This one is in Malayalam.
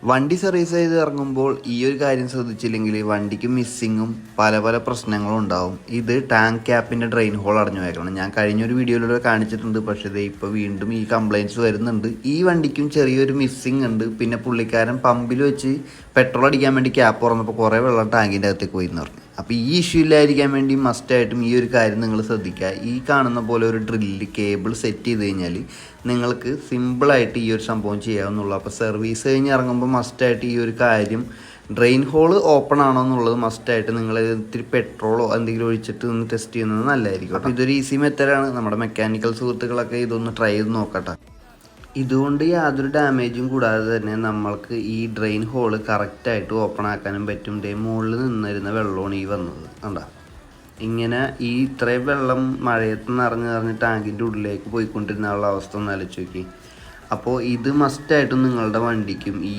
വണ്ടി സർവീസ് ചെയ്ത് ഇറങ്ങുമ്പോൾ ഈ ഒരു കാര്യം ശ്രദ്ധിച്ചില്ലെങ്കിൽ വണ്ടിക്ക് മിസ്സിങ്ങും പല പല പ്രശ്നങ്ങളും ഉണ്ടാവും. ഇത് ടാങ്ക് ക്യാപ്പിൻ്റെ ഡ്രെയിൻ ഹോൾ അടഞ്ഞു പോയേക്കണം. ഞാൻ കഴിഞ്ഞൊരു വീഡിയോയിലൂടെ കാണിച്ചിട്ടുണ്ട്, പക്ഷേ ഇത് ഇപ്പോൾ വീണ്ടും ഈ കംപ്ലയിൻറ്റ്സ് വരുന്നുണ്ട്. ഈ വണ്ടിക്കും ചെറിയൊരു മിസ്സിങ് ഉണ്ട്. പിന്നെ പുള്ളിക്കാരൻ പമ്പിൽ വെച്ച് പെട്രോൾ അടിക്കാൻ വേണ്ടി ക്യാപ്പ് തുറന്നപ്പോൾ കുറേ വെള്ളം ടാങ്കിൻ്റെ അകത്തേക്ക് പോയി എന്ന് പറഞ്ഞു. അപ്പോൾ ഈ ഇഷ്യൂ ഇല്ലായിരിക്കാൻ വേണ്ടി മസ്റ്റായിട്ടും ഈ ഒരു കാര്യം നിങ്ങൾ ശ്രദ്ധിക്കുക. ഈ കാണുന്ന പോലെ ഒരു ഡ്രില്ല് കേബിൾ സെറ്റ് ചെയ്ത് കഴിഞ്ഞാൽ നിങ്ങൾക്ക് സിമ്പിളായിട്ട് ഈ ഒരു സംഭവം ചെയ്യാവുന്നുള്ളൂ. അപ്പോൾ സർവീസ് കഴിഞ്ഞ് ഇറങ്ങുമ്പോൾ മസ്റ്റായിട്ട് ഈ ഒരു കാര്യം ഡ്രെയിൻ ഹോൾ ഓപ്പൺ ആണോ എന്നുള്ളത് മസ്റ്റായിട്ട് നിങ്ങൾ ഇത്തിരി പെട്രോളോ എന്തെങ്കിലും ഒഴിച്ചിട്ട് ഒന്ന് ടെസ്റ്റ് ചെയ്യുന്നത് നല്ലതായിരിക്കും. അപ്പോൾ ഇതൊരു ഈസി മെത്തേഡാണ്. നമ്മുടെ മെക്കാനിക്കൽ സുഹൃത്തുക്കളൊക്കെ ഇതൊന്ന് ട്രൈ ചെയ്ത് നോക്കട്ടെ. ഇതുകൊണ്ട് യാതൊരു ഡാമേജും കൂടാതെ തന്നെ നമ്മൾക്ക് ഈ ഡ്രെയിൻ ഹോള് കറക്റ്റായിട്ട് ഓപ്പൺ ആക്കാനും പറ്റും. മുകളിൽ നിന്നിരുന്ന വെള്ളമാണ് ഈ വന്നത് കണ്ട. ഇങ്ങനെ ഈ ഇത്രയും വെള്ളം മഴയത്ത് നിറഞ്ഞ് ടാങ്കിൻ്റെ ഉള്ളിലേക്ക് പോയിക്കൊണ്ടിരുന്ന അവസ്ഥ ഒന്ന് ആലോചിച്ച് നോക്കി. അപ്പോൾ ഇത് മസ്റ്റായിട്ടും നിങ്ങളുടെ വണ്ടിക്കും ഈ